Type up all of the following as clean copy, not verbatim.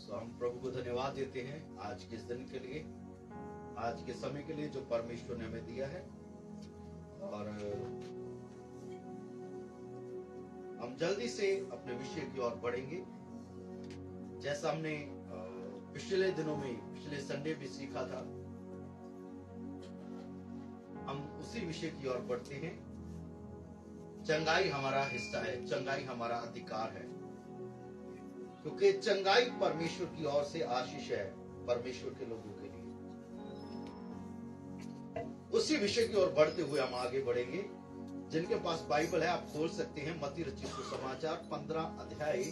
तो हम प्रभु को धन्यवाद देते हैं आज के इस दिन के लिए, आज के समय के लिए जो परमेश्वर ने हमें दिया है। और हम जल्दी से अपने विषय की ओर बढ़ेंगे। जैसा हमने पिछले दिनों में, पिछले संडे भी सीखा था, हम उसी विषय की ओर बढ़ते हैं। चंगाई हमारा हिस्सा है, चंगाई हमारा अधिकार है, क्योंकि चंगाई परमेश्वर की ओर से आशीष है परमेश्वर के लोगों के लिए। उसी विषय की ओर बढ़ते हुए हम आगे बढ़ेंगे। जिनके पास बाइबल है आप खोल सकते हैं मत्ती रचित सुसमाचार 15 अध्याय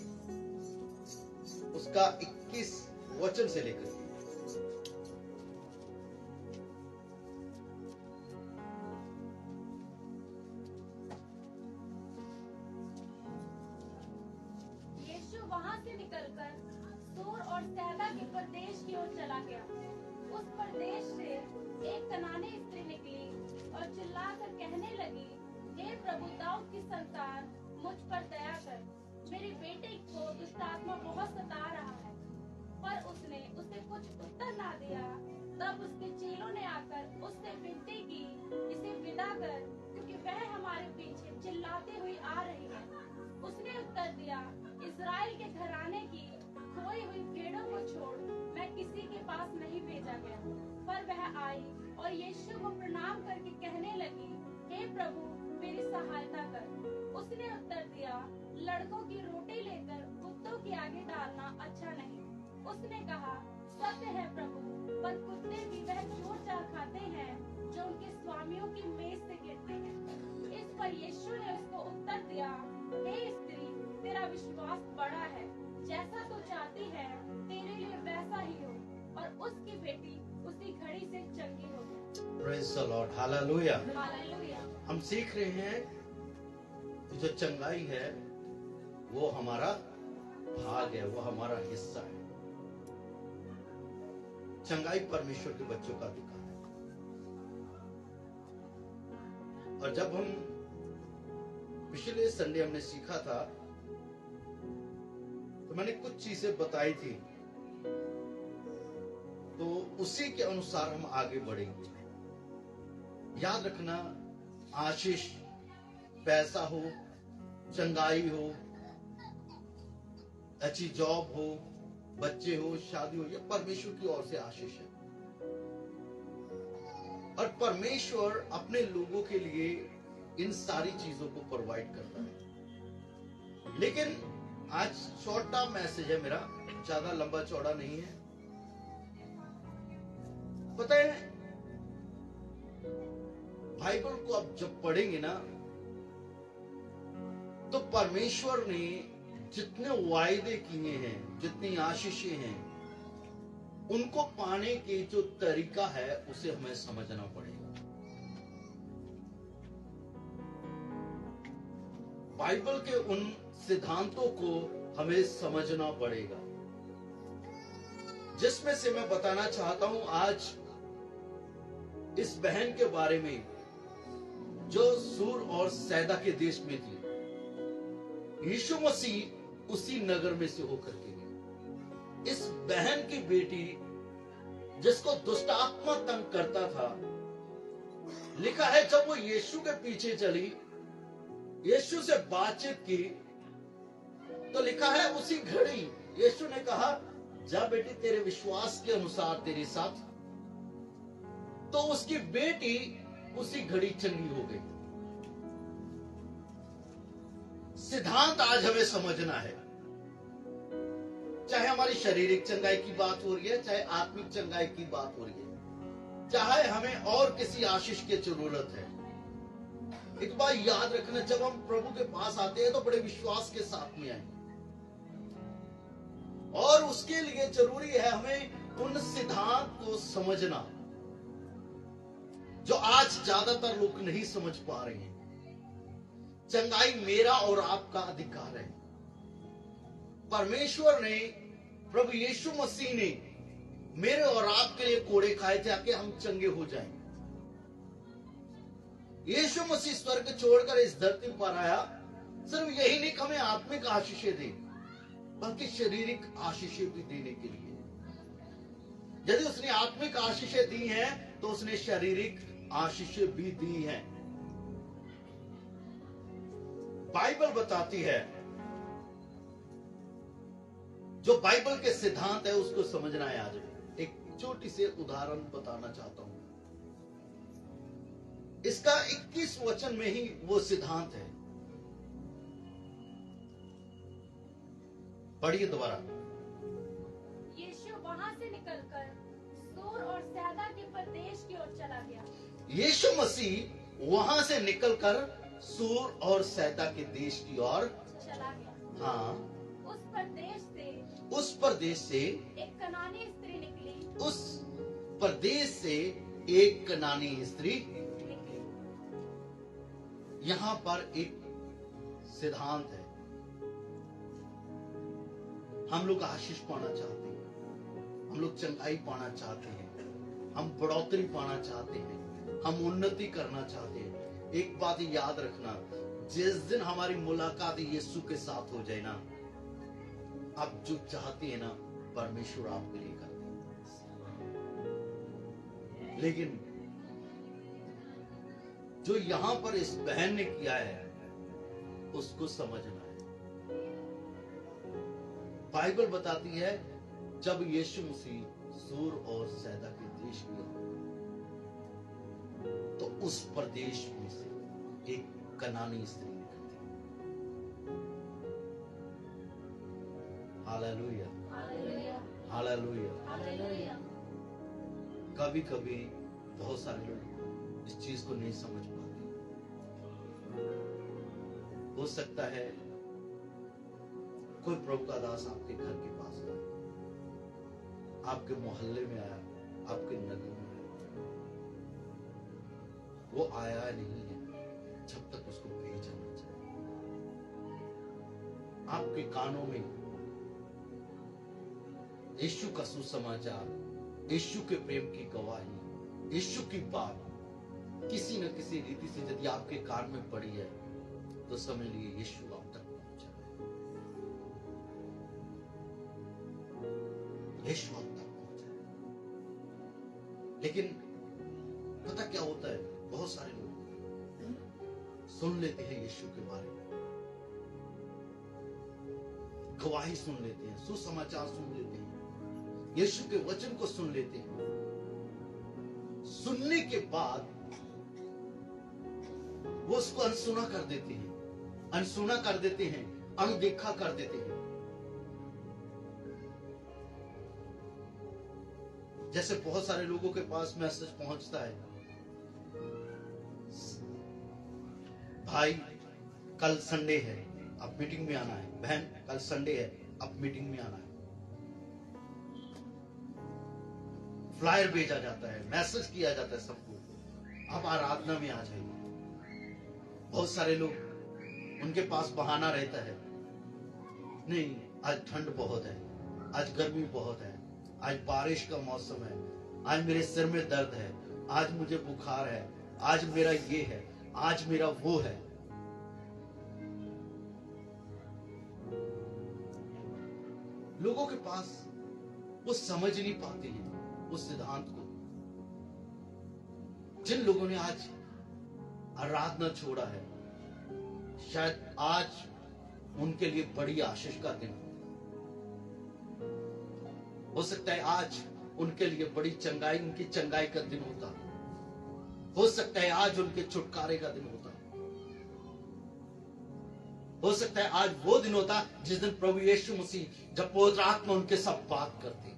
उसका 21 वचन से लेकर के। यीशु वहां से निकलकर सूर और सैदा के प्रदेश की ओर चला गया। उस प्रदेश से एक कनानी स्त्री निकली और चिल्लाकर कहने लगी, हे प्रभु दाऊद की संतान, मुझ पर दया कर, मेरी बेटी को दुष्ट आत्मा बहुत सता रहा है। पर उसने उसे कुछ उत्तर ना दिया। तब उसके चेलों ने आकर उससे विनती की, इसे विदा कर, क्योंकि वह हमारे पीछे चिल्लाती हुई आ रही है। उसने उत्तर दिया, इस्राएल के घराने की खोई हुई भेड़ों को छोड़ मैं किसी के पास नहीं भेजा गया। पर वह आई और यीशु को प्रणाम करके कहने लगी, हे प्रभु मेरी सहायता कर। उसने उत्तर दिया, लड़कों की रोटी लेकर कुत्तों के आगे डालना अच्छा नहीं। उसने कहा, सत्य है प्रभु, पर कुत्ते भी वह चोर चार खाते हैं जो उनके स्वामियों की मेज से गिरते हैं। इस पर यीशु ने उसको उत्तर दिया, हे स्त्री, तेरा विश्वास बड़ा है, जैसा तू चाहती है तेरे लिए वैसा ही हो। और उसकी बेटी उसी घड़ी से चंगी हो गई। Praise the Lord, hallelujah. Hallelujah. हम सीख रहे हैं कि जो चंगाई है वो हमारा भाग है, वो हमारा हिस्सा है। चंगाई परमेश्वर के बच्चों का अधिकार है। और जब हम पिछले संडे हमने सीखा था तो मैंने कुछ चीजें बताई थी, तो उसी के अनुसार हम आगे बढ़ेंगे। याद रखना, आशीष, पैसा हो, चंगाई हो, अच्छी जॉब हो, बच्चे हो, शादी हो, ये परमेश्वर की ओर से आशीष है। और परमेश्वर अपने लोगों के लिए इन सारी चीजों को प्रोवाइड करता है। लेकिन आज छोटा मैसेज है मेरा, ज्यादा लंबा चौड़ा नहीं है। पता है, बाइबल को आप जब पढ़ेंगे ना, तो परमेश्वर ने जितने वायदे किए हैं, जितनी आशीषें हैं, उनको पाने के जो तरीका है उसे हमें समझना पड़ेगा। बाइबल के उन सिद्धांतों को हमें समझना पड़ेगा, जिसमें से मैं बताना चाहता हूं आज इस बहन के बारे में जो सूर और सैदा के देश में थी। यीशु मसीह उसी नगर में से होकर के गए। इस बहन की बेटी जिसको दुष्ट आत्मा तंग करता था, लिखा है जब वो यीशु के पीछे चली, यीशु से बातचीत की, तो लिखा है उसी घड़ी यीशु ने कहा, जा बेटी, तेरे विश्वास के अनुसार तेरे साथ। तो उसकी बेटी उसी घड़ी चंगी हो गई। सिद्धांत आज हमें समझना है। चाहे हमारी शारीरिक चंगाई की बात हो रही है, चाहे आत्मिक चंगाई की बात हो रही है, चाहे हमें और किसी आशीष की जरूरत है। एक बात याद रखना, जब हम प्रभु के पास आते हैं तो बड़े विश्वास के साथ में आए, और उसके लिए जरूरी है हमें उन सिद्धांत को समझना जो आज ज्यादातर लोग नहीं समझ पा रहे हैं। चंगाई मेरा और आपका अधिकार है। परमेश्वर ने, प्रभु यीशु मसीह ने मेरे और आपके लिए कोड़े खाए थे ताकि हम चंगे हो जाएं। यीशु मसीह स्वर्ग छोड़कर इस धरती पर आया, सिर्फ यही नहीं कि हमें आत्मिक आशीषें दे, बल्कि शारीरिक आशीषें भी देने के लिए। यदि उसने आत्मिक आशीषें दी हैं तो उसने शारीरिक आशीषें भी दी हैं। बाइबल बताती है, जो बाइबल के सिद्धांत है उसको समझना है। आज एक छोटी सी उदाहरण बताना चाहता हूं। इसका 21 वचन में ही वो सिद्धांत है। पढ़िए दोबारा। यीशु वहां से निकलकर सूर और सैदा के प्रदेश की ओर चला गया। यीशु मसीह वहां से निकलकर सूर और सैदा के देश की ओर चला गया। हाँ, उस प्रदेश से एक कनानी स्त्री निकली। उस प्रदेश से एक कनानी स्त्री निकली। यहां पर एक सिद्धांत है। हम लोग आशीष पाना चाहते हैं, हम लोग चंगाई पाना चाहते हैं, हम बढ़ोतरी पाना चाहते हैं, हम उन्नति करना चाहते हैं। एक बात याद रखना, जिस दिन हमारी मुलाकात यीशु के साथ हो जाए ना, आप जो चाहते हैं ना परमेश्वर आपके लिए करते हैं। लेकिन जो यहां पर इस बहन ने किया है उसको समझना है। बाइबल बताती है जब यीशु मसीह सूर और सैदा के देश में तो उस प्रदेश में से एक कनानी स्त्री निकलती। Hallelujah, hallelujah, hallelujah. कभी कभी बहुत सारे लोग इस चीज को नहीं समझ पाते। हो सकता है कोई प्रभु का दास आपके घर के पास आया, आपके मोहल्ले में आया, आपके नगर में आया। वो आया नहीं है जब तक उसको भेजा ना जाए। आपके कानों में यीशु का सुसमाचार, यीशु के प्रेम की गवाही, यीशु की बात किसी न किसी रीति से यदि आपके कान में पड़ी है तो समझ लीजिए यीशु आप तक पहुंचा है। यीशु आप तक पहुंचा है। लेकिन पता क्या होता है, बहुत सारे लोग सुन लेते हैं यीशु के बारे में, गवाही सुन लेते हैं, सुसमाचार सुन लेते हैं, यीशु के वचन को सुन लेते हैं। सुनने के बाद वो उसको अनसुना कर देते हैं, अनसुना कर देते हैं, अनदेखा कर देते हैं। जैसे बहुत सारे लोगों के पास मैसेज पहुंचता है, भाई कल संडे है, अब मीटिंग में आना है। बहन कल संडे है, अब मीटिंग में आना है। फ्लायर भेजा जाता है, मैसेज किया जाता है सबको, अब आराधना में आ जाइए। बहुत सारे लोग उनके पास बहाना रहता है, नहीं आज ठंड बहुत है, आज गर्मी बहुत है, आज बारिश का मौसम है, आज मेरे सिर में दर्द है, आज मुझे बुखार है, आज मेरा ये है, आज मेरा वो है। लोगों के पास वो समझ नहीं पाते हैं उस सिद्धांत को। जिन लोगों ने आज आराधना छोड़ा है, शायद आज उनके लिए बड़ी आशीष का दिन हो सकता है, आज उनके लिए बड़ी चंगाई, उनकी चंगाई का दिन होता हो सकता है, आज उनके छुटकारे का दिन होता हो सकता है, आज वो दिन होता जिस दिन प्रभु यीशु मसीह जब पवित्र आत्मा उनके साथ बात करते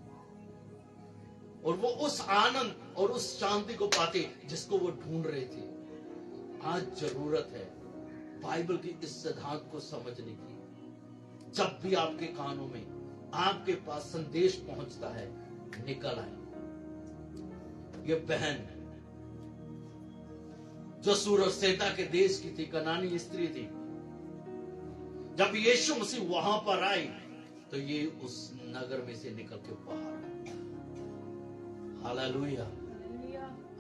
और वो उस आनंद और उस शांति को पाते जिसको वो ढूंढ रहे थे। आज जरूरत है बाइबल की इस सिद्धांत को समझने की। जब भी आपके कानों में, आपके पास संदेश पहुंचता है, निकल आए। ये बहन जो सूर और सैदा के देश की थी, कनानी स्त्री थी, जब यीशु मसीह वहां पर आई तो ये उस नगर में से निकल के बाहर आई। Hallelujah,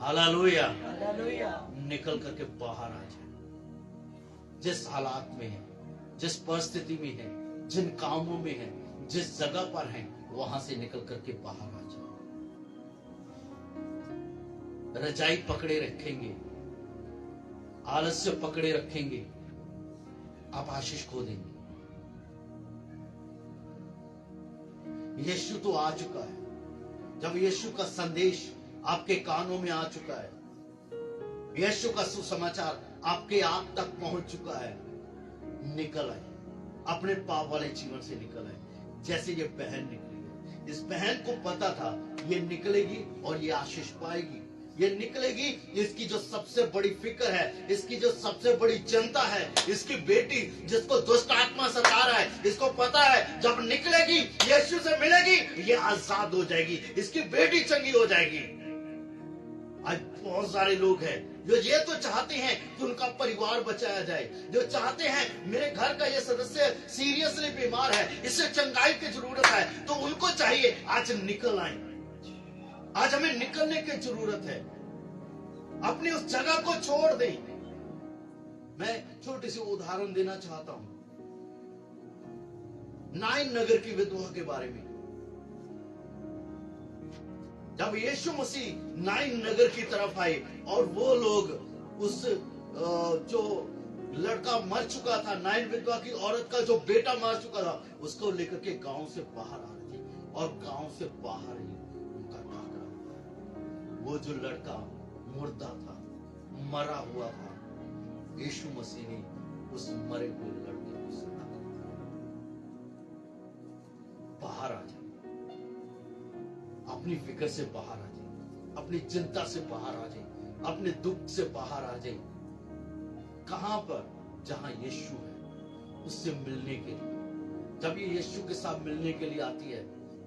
hallelujah, hallelujah. निकल करके बाहर आ जाए। जिस हालात में है, जिस परिस्थिति में है, जिन कामों में है, जिस जगह पर हैं वहां से निकल करके बाहर आ जाओ। रजाई पकड़े रखेंगे, आलस्य पकड़े रखेंगे, आप आशीष खो देंगे। यीशु तो आ चुका है। जब यीशु का संदेश आपके कानों में आ चुका है, यीशु का सुसमाचार आपके आप तक पहुंच चुका है, निकल आए, अपने पाप वाले जीवन से निकल आए। जैसे ये बहन निकली है, इस बहन को पता था ये निकलेगी और ये आशीष पाएगी, ये निकलेगी। इसकी जो सबसे बड़ी फिक्र है, इसकी जो सबसे बड़ी चिंता है, इसकी बेटी जिसको दुष्ट आत्मा सता रहा है, इसको पता है जब निकलेगी यीशु से मिलेगी, ये आजाद हो जाएगी, इसकी बेटी चंगी हो जाएगी। आज बहुत सारे लोग हैं जो ये तो चाहते हैं कि उनका परिवार बचाया जाए, जो चाहते हैं मेरे घर का ये सदस्य सीरियसली बीमार है, इससे चंगाई की जरूरत है, तो उनको चाहिए आज निकल आए। आज हमें निकलने की जरूरत है, अपनी उस जगह को छोड़ दें। मैं छोटी सी उदाहरण देना चाहता हूं, नाइन नगर की विधवा के बारे में। जब यीशु मसीह नाइन नगर की तरफ आए और वो लोग उस जो लड़का मर चुका था, नाइन विधवा की औरत का जो बेटा मर चुका था, उसको लेकर के गांव से बाहर आ रहे थे और गांव से बाहर ही उनका टाकरा। वो जो लड़का मुर्दा था, मरा हुआ था, यीशु मसीह ने उस मरे हुए लड़के को सुना, बाहर आ जाए, अपनी फिक्र से बाहर आ जाए, अपनी चिंता से बाहर आ जाए, अपने दुख से बाहर आ जाए। कहां पर? जहां यीशु है, उससे मिलने के लिए। जब ये यीशु के साथ मिलने के लिए आती है,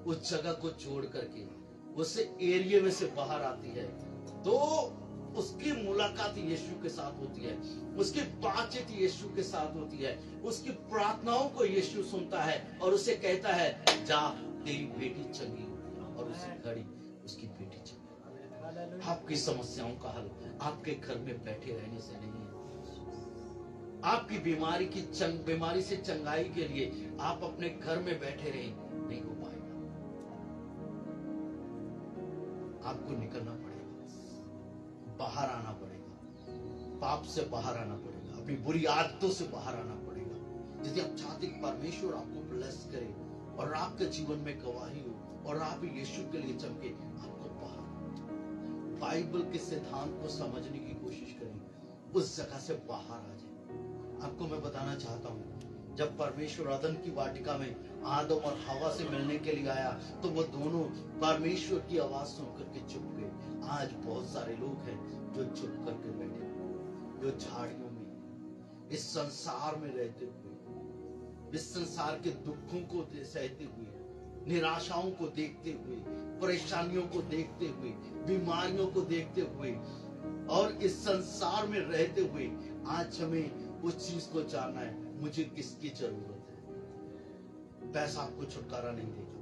उस जगह को छोड़ करके उस एरिया में से बाहर आती है, तो उसकी मुलाकात यीशु के साथ होती है, उसकी बातचीत यीशु के साथ होती है, उसकी प्रार्थनाओं को यीशु सुनता है और उसे कहता है, जा तेरी बेटी चंगी हुई है। और उसी घड़ी उसकी बेटी चंगी। आपकी समस्याओं का हल आपके घर में बैठे रहने से नहीं है। आपकी बीमारी से चंगाई के लिए आप अपने घर में बैठे रहें, नहीं हो पाएगा। आपको निकलना पड़ेगा, बाहर आना पड़ेगा, पाप से बाहर आना पड़ेगा, अपनी बुरी आदतों से बाहर आना पड़ेगा। यदि आप चाहते कि परमेश्वर आपको ब्लेस करे और आपके जीवन में गवाही हो और आप यीशु के लिए चमके, आपको बाहर बाइबल के सिद्धांत को समझने की कोशिश करें, उस जगह से बाहर आ जाए। आपको मैं बताना चाहता हूं, जब परमेश्वर अदन की वाटिका में आदम और हवा से मिलने के लिए आया, तो वो दोनों परमेश्वर की आवाज सुनकर के चुप गए। आज बहुत सारे लोग हैं जो चुप करके बैठे, जो झाड़ियों में, इस संसार में रहते हुए, इस संसार के दुखों को सहते हुए, निराशाओं को देखते हुए, परेशानियों को देखते हुए, बीमारियों को देखते हुए और इस संसार में रहते हुए, आज हमें उस चीज को जानना है, मुझे किसकी जरूरत है। पैसा आपको छुटकारा नहीं देगा,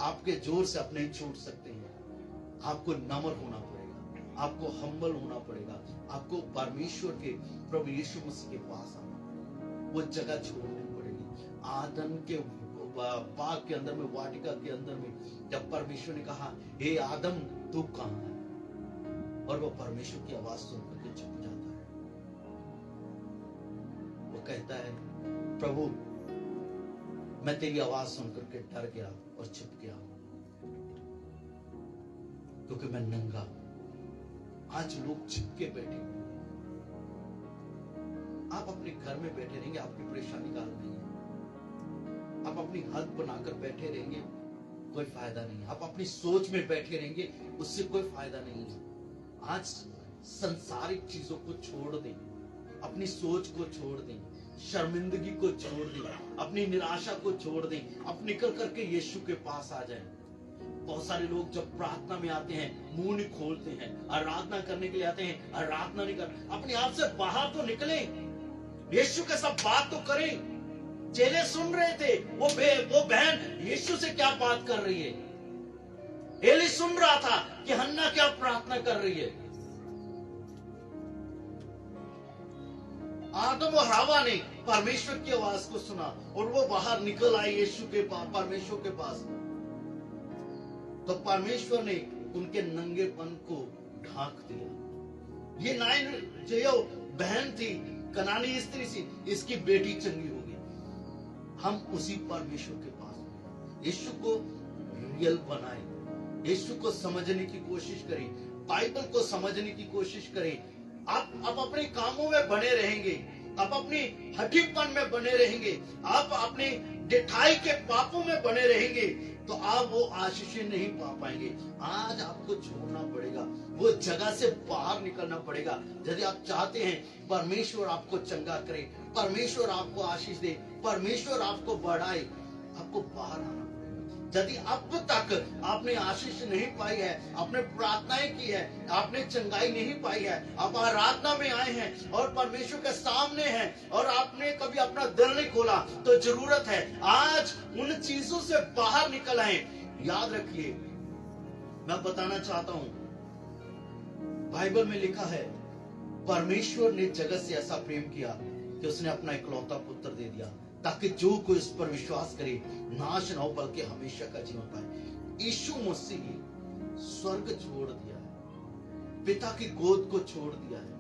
आपके जोर से आप नहीं छूट सकते हैं। आपको नम्र होना पड़ेगा, आपको हम्बल होना पड़ेगा, आपको परमेश्वर के प्रभु यीशु मसीह के पास आना, वो जगह छोड़नी पड़ेगी। आदम के बाग के अंदर में, वाटिका के अंदर में, जब परमेश्वर ने कहा, हे आदम तू कहां है, और वो परमेश्वर की आवाज सुनकर के चुप जाता है। वो कहता है, प्रभु मैं तेरी आवाज सुनकर के डर गया और छिप गया, क्योंकि मैं नंगा हूं। आज लोग छिपके बैठे हुए। आप अपने घर में बैठे रहेंगे, आपकी परेशानी का हल नहीं है। आप अपनी हद बनाकर बैठे रहेंगे, कोई फायदा नहीं है। आप अपनी सोच में बैठे रहेंगे, उससे कोई फायदा नहीं है। आज संसारिक चीजों को छोड़ दें, अपनी सोच को छोड़ दें, शर्मिंदगी को छोड़ दें, अपनी निराशा को छोड़ दें, अब निकल करके यीशु के पास आ जाएं। बहुत सारे लोग जब प्रार्थना में आते हैं, मुंह नहीं खोलते हैं, आराधना करने के लिए आते हैं, आराधना नहीं कर, अपने आप से बाहर तो निकले, यीशु के साथ बात तो करें। चेले सुन रहे थे, वो बहन यीशु से क्या बात कर रही है। एली सुन रहा था कि हन्ना क्या प्रार्थना कर रही है। आदम और हवा ने परमेश्वर की आवाज को सुना और वो बाहर निकल आए यीशु के पास, परमेश्वर के पास। तो परमेश्वर ने उनके नंगेपन को ढांक दिया। ये नाइन जो बहन थी, कनानी स्त्री थी, इसकी बेटी चंगी हो गई। हम उसी परमेश्वर के पास यीशु को रियल बनाए, यीशु को समझने की कोशिश करें, बाइबल को समझने की कोशिश करें। आप अपने कामों में बने रहेंगे, आप अपनी हठीपन में बने रहेंगे, आप अपने डिठाई के पापों में बने रहेंगे, तो आप वो आशीषें नहीं पा पाएंगे। आज आपको छोड़ना पड़ेगा, वो जगह से बाहर निकलना पड़ेगा। यदि आप चाहते हैं परमेश्वर आपको चंगा करे, परमेश्वर आपको आशीष दे, परमेश्वर आपको बढ़ाए, आपको बाहर आना पड़ेगा। यदि अब तक आपने आशीष नहीं पाई है, आपने प्रार्थनाएं की है, आपने चंगाई नहीं पाई है, आप आराधना में आए हैं और परमेश्वर के सामने हैं और आपने कभी अपना दिल नहीं खोला, तो जरूरत है आज उन चीजों से बाहर निकल आए। याद रखिए, मैं बताना चाहता हूं, बाइबल में लिखा है परमेश्वर ने जगत से ऐसा प्रेम किया कि उसने अपना इकलौता पुत्र दे दिया, ताकि जो कोई उस पर विश्वास करे नाश न हो बल्कि हमेशा का जीवन पाए। यीशु मसीह स्वर्ग छोड़ दिया है, पिता की गोद को छोड़ दिया है,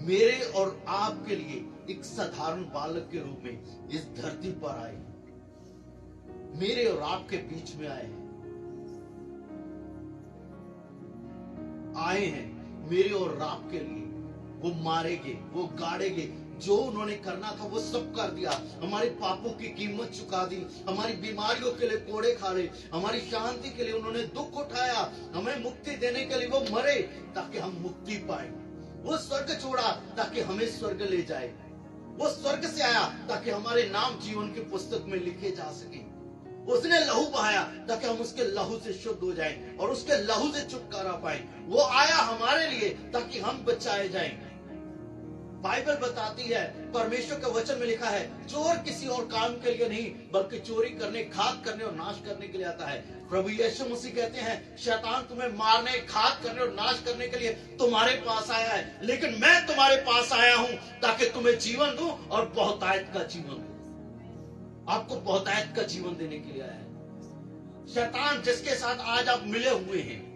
मेरे और आपके लिए एक साधारण बालक के रूप में इस धरती पर आए, मेरे और आपके बीच में आए हैं मेरे और आपके लिए। वो मारेंगे, वो गाड़ेंगे, जो उन्होंने करना था वो सब कर दिया। हमारे पापों की कीमत चुका दी, हमारी बीमारियों के लिए कोड़े खाए, हमारी शांति के लिए उन्होंने दुख उठाया, हमें मुक्ति देने के लिए वो मरे ताकि हम मुक्ति पाए। वो स्वर्ग छोड़ा ताकि हमें स्वर्ग ले जाए, वो स्वर्ग से आया ताकि हमारे नाम जीवन की पुस्तक में लिखे जा सके। उसने लहू बहाया ताकि हम उसके लहू से शुद्ध हो जाएं और उसके लहू से छुटकारा पाएं। वो आया हमारे लिए ताकि हम बचाए जाएं। बाइबल बताती है, परमेश्वर के वचन में लिखा है, चोर किसी और काम के लिए नहीं बल्कि चोरी करने, घात करने और नाश करने के लिए आता है। प्रभु यीशु मसीह कहते हैं, शैतान तुम्हें मारने, घात करने और नाश करने के लिए तुम्हारे पास आया है, लेकिन मैं तुम्हारे पास आया हूं ताकि तुम्हें जीवन दूं और बहुतायत का जीवन दूं। आपको बहुतायत का जीवन देने के लिए आया है। शैतान जिसके साथ आज आप मिले हुए हैं,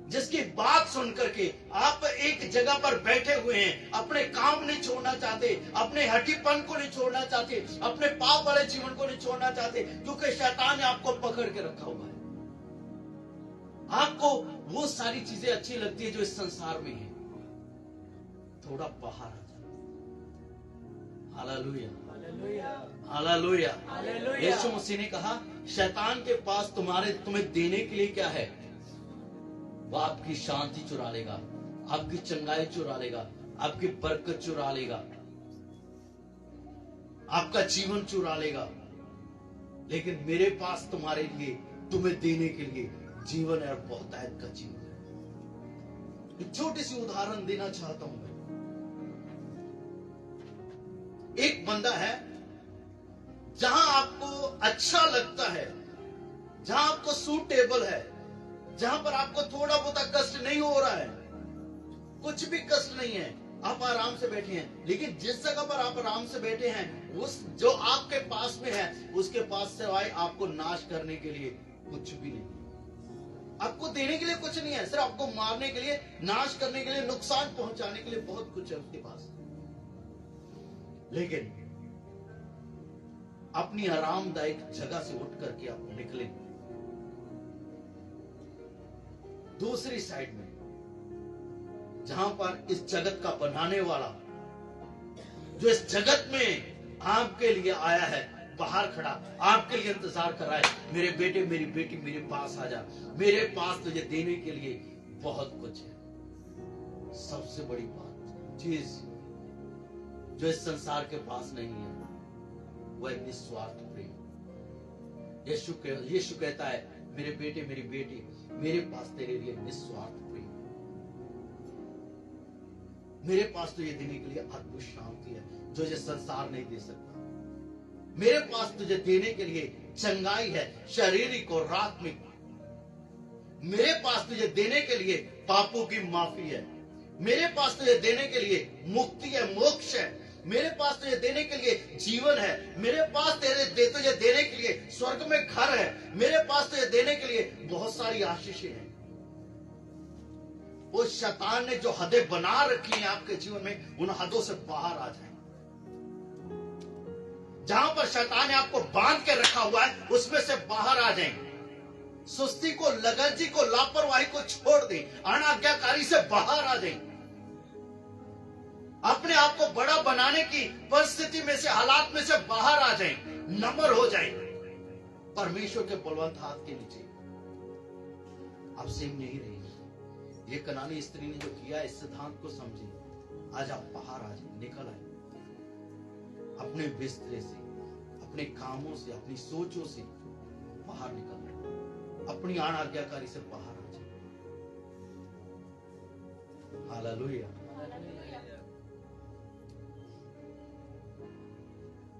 जिसकी बात सुन करके आप एक जगह पर बैठे हुए हैं, अपने काम नहीं छोड़ना चाहते, अपने हठीपन को नहीं छोड़ना चाहते, अपने पाप वाले जीवन को नहीं छोड़ना चाहते, क्योंकि शैतान ने आपको पकड़ के रखा हुआ है। आपको वो सारी चीजें अच्छी लगती है जो इस संसार में है, थोड़ा बाहर आ जाए। Hallelujah, hallelujah, hallelujah. Yeshu Masih ने कहा, शैतान के पास तुम्हें देने के लिए क्या है? वो आपकी शांति चुरा लेगा, आपकी चंगाई चुरा लेगा, आपकी बरकत चुरा लेगा, आपका जीवन चुरा लेगा। लेकिन मेरे पास तुम्हारे लिए, तुम्हें देने के लिए जीवन है और बहुतायत का जीवन है। एक छोटी सी उदाहरण देना चाहता हूं मैं। एक बंदा है, जहां आपको अच्छा लगता है, जहां आपको सूटेबल है, जहां पर आपको थोड़ा बहुत कष्ट नहीं हो रहा है, कुछ भी कष्ट नहीं है, आप आराम से बैठे हैं। लेकिन जिस जगह पर आप आराम से बैठे हैं, उस जो आपके पास में है, उसके पास सिवाय आपको नाश करने के लिए कुछ भी नहीं, आपको देने के लिए कुछ नहीं है, सिर्फ आपको मारने के लिए, नाश करने के लिए, नुकसान पहुंचाने के लिए बहुत कुछ है उसके पास। लेकिन अपनी आरामदायक जगह से उठ करके आप निकले दूसरी साइड में, जहां पर इस जगत का बनाने वाला, जो इस जगत में आपके लिए आया है, बाहर खड़ा आपके लिए इंतजार कर रहा है, मेरे बेटे मेरी बेटी मेरे पास आ जा, मेरे पास तुझे देने के लिए बहुत कुछ है। सबसे बड़ी बात, चीज जो इस संसार के पास नहीं है, वह है निस्वार्थ प्रेम। यीशु कहता है, मेरे बेटे मेरी बेटी, मेरे पास तेरे लिए निस्वार्थ प्रेम, मेरे पास तुझे देने के लिए अद्भुत शांति है जो ये संसार नहीं दे सकता। मेरे पास तुझे देने के लिए चंगाई है, शारीरिक और आत्मिक। मेरे पास तुझे देने के लिए पापों की माफी है। मेरे पास तो ये देने के लिए मुक्ति है, मोक्ष है। मेरे पास तो ये देने के लिए जीवन है। मेरे पास तो ये देने के लिए स्वर्ग में घर है। मेरे पास तो ये देने के लिए बहुत सारी आशीषें हैं। वो शैतान ने जो हदें बना रखी हैं आपके जीवन में, उन हदों से बाहर आ जाए। जहां पर शैतान ने आपको बांध के रखा हुआ है, उसमें से बाहर आ जाएं। सुस्ती को, लगर्जी को, लापरवाही को छोड़ दें। अनाज्ञाकारी से बाहर आ जाएं। अपने आप को बड़ा बनाने की परिस्थिति में से, हालात में से बाहर आ जाएं। नम्र हो जाएं। परमेश्वर के बलवंत हाथ के नीचे आप सेम नहीं रहेंगे। ये कनानी स्त्री ने जो किया, इस सिद्धांत को समझे। आज आप बाहर आ जाए, निकल आए अपने बिस्तरे से, अपने कामों से, अपनी सोचों से बाहर निकल आए। अपनी अनाज्ञाकारी से बाहर आ जाए। हालेलुया।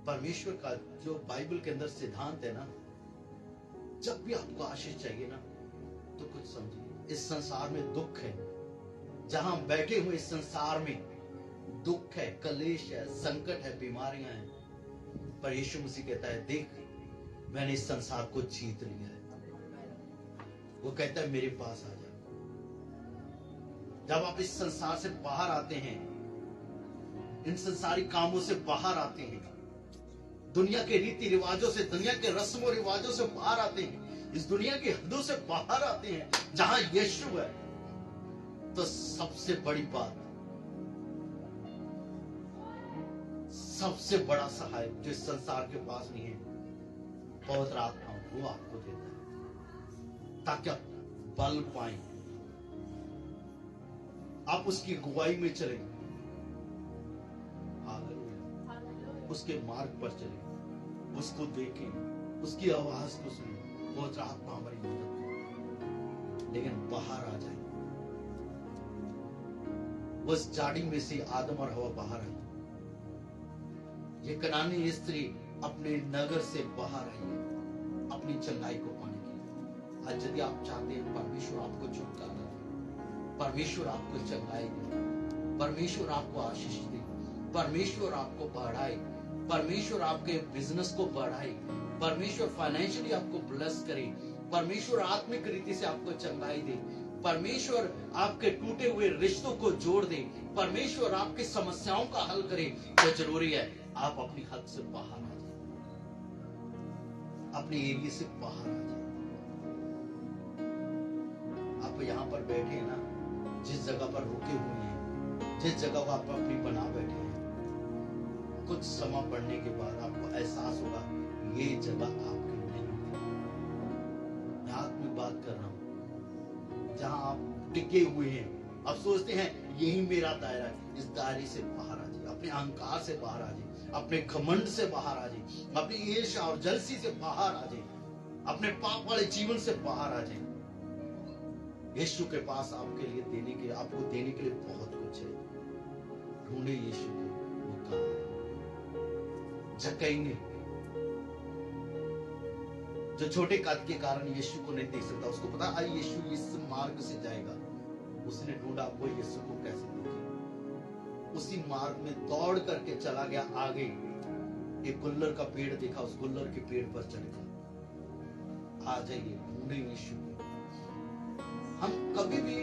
परमेश्वर का जो बाइबल के अंदर सिद्धांत है ना, जब भी आपको आशीष चाहिए ना, तो कुछ समझिए। इस संसार में दुख है। जहां बैठे हुए इस संसार में दुख है, कलेश है, संकट है, बीमारियां हैं। पर यीशु मसीह कहता है, देख मैंने इस संसार को जीत लिया है। वो कहता है मेरे पास आ जा। जब आप इस संसार से बाहर आते हैं, इन संसारी कामों से बाहर आते हैं, दुनिया के रीति रिवाजों से, दुनिया के रस्मों रिवाजों से बाहर आते हैं, इस दुनिया की हदों से बाहर आते हैं, जहां यीशु है, तो सबसे बड़ी बात, सबसे बड़ा सहायक जो इस संसार के पास नहीं है, पवित्र आत्मा, वो आपको देता है, ताकि आप बल पाएं, आप उसकी अगुवाई में चलें, उसके मार्ग पर चलें, उसको देखें, उसकी आवाज को सुनें। पवित्र आत्मा हमारी मदद करे। लेकिन बाहर आ जाए। उस झाड़ी में से आदम और हवा बाहर आई। ये कनानी स्त्री अपने नगर से बाहर आई है, अपनी चंगाई को पाने के लिए। आज यदि आप चाहते हैं परमेश्वर आपको छुटकारा दे, परमेश्वर आपको चंगाई दे, परमेश्वर आपको आशीष दे, परमेश्वर आपको बढ़ाए, परमेश्वर आपके बिजनेस को बढ़ाए, परमेश्वर फाइनेंशियली आपको ब्लेस करे, परमेश्वर आत्मिक रीति से आपको चंगाई दे, परमेश्वर आपके टूटे हुए रिश्तों को जोड़ दे, परमेश्वर आपकी समस्याओं का हल करे, तो जरूरी है आप अपनी हद से बाहर आ जाए, अपने एरिया से बाहर आ जाए। आप यहाँ पर बैठे हैं ना, जिस जगह पर रुके हुए हैं, जिस जगह को आप अपनी बना बैठे हैं, कुछ समय पढ़ने के बाद आपको एहसास होगा ये जगह आपकी नहीं थी। मैं आत्मिक बात कर रहा हूं। जहां आप टिके हुए हैं, आप सोचते हैं यही मेरा दायरा है, इस दायरे से बाहर आ जाइए, अपने अहंकार से बाहर आ जाइए, अपने घमंड से बाहर आ जाइए, अपनी ईर्ष्या और जलसी से बाहर आ जाइए, अपने पाप वाले जीवन से बाहर आ जाइए। यीशु के पास आपके लिए देने के, आपको देने के लिए बहुत कुछ है। ढूंढे यीशु को, वो कहां है? जक्कई ने, जो छोटे कद के कारण यीशु को नहीं देख सकता, उसको पता है यीशु इस मार्ग से जाएगा, उसने ढूंढा वो यीशु को कैसे देखे। उसी मार्ग में दौड़ करके चला गया आगे, एक गुल्लर का पेड़ देखा, उस गुल्लर के पेड़ पर चढ़ गया। आ जाइए, ढूंढे यीशु को। हम कभी भी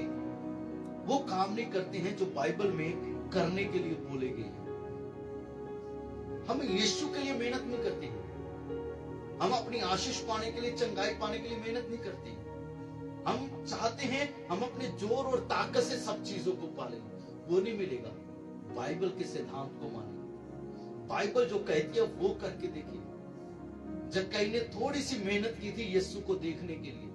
वो काम नहीं करते हैं जो बाइबल में करने के लिए बोले गए हैं। हम यीशु के लिए मेहनत नहीं करते हैं। हम अपनी आशीष पाने के लिए, चंगाई पाने के लिए मेहनत नहीं करते हैं। हम चाहते हैं हम अपने जोर और ताकत से सब चीजों को पालें, वो नहीं मिलेगा। बाइबल के सिद्धांत को माने, बाइबल जो कहती है वो करके देखिए। जक्कई ने थोड़ी सी मेहनत की थी यीशु को देखने के लिए,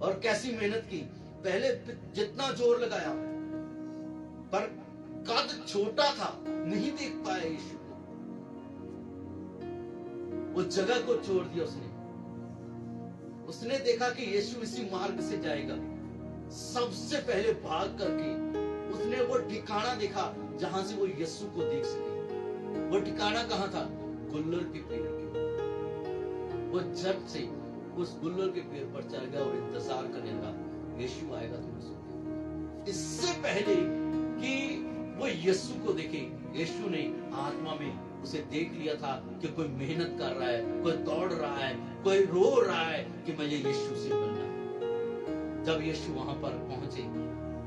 और कैसी मेहनत की, पहले जितना जोर लगाया, पर कद छोटा था, नहीं देख पाया यीशु को। उस जगह को छोड़ दिया उसने देखा कि यीशु इसी मार्ग से जाएगा। सबसे पहले भाग करके उसने वो ठिकाना देखा जहां से वो यीशु को देख सके। वो ठिकाना कहां था? गुल्लर के पेड़ के। वो झट से उस गुल्लर के पेड़ पर चढ़ गया और इंतजार करने लगा, यीशु आएगा तो मैं सुनूंगा। इससे पहले कि वो यीशु को देखे। यीशु ने आत्मा में उसे देख लिया था कि कोई मेहनत कर रहा है, कोई दौड़ रहा है, कोई रो रहा है कि मुझे यीशु से मिलना है। जब यीशु वहां पर पहुंचे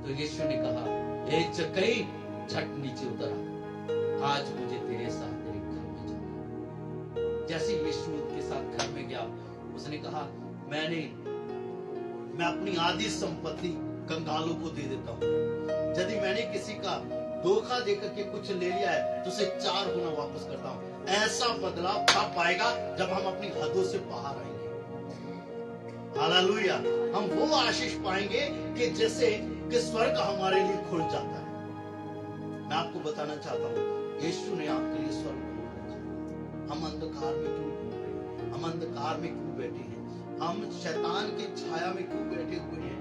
तो यीशु ने कहा, ए जक्कई, झट नीचे उतर आ, आज मुझे तेरे साथ तेरे घर में जाना। जैसे यीशु के साथ घर में गया, उसने कहा, मैं अपनी आधी संपत्ति कंगालों को दे देता हूँ। यदि मैंने किसी का धोखा देकर के कुछ ले लिया है तो उसे 4 गुना वापस करता हूँ। ऐसा बदलाव तब आएगा जब हम अपनी हदों से बाहर आएंगे। हालेलुया। हम वो आशीष पाएंगे कि जैसे कि स्वर्ग हमारे लिए खुल जाता है। मैं आपको बताना चाहता हूँ, यीशु ने आपके लिए स्वर्ग खोल रखा। हम अंधकार में क्यों घूम रहे हैं? हम अंधकार में क्यों बैठे हैं? हम शैतान की छाया में क्यों बैठे हुए हैं?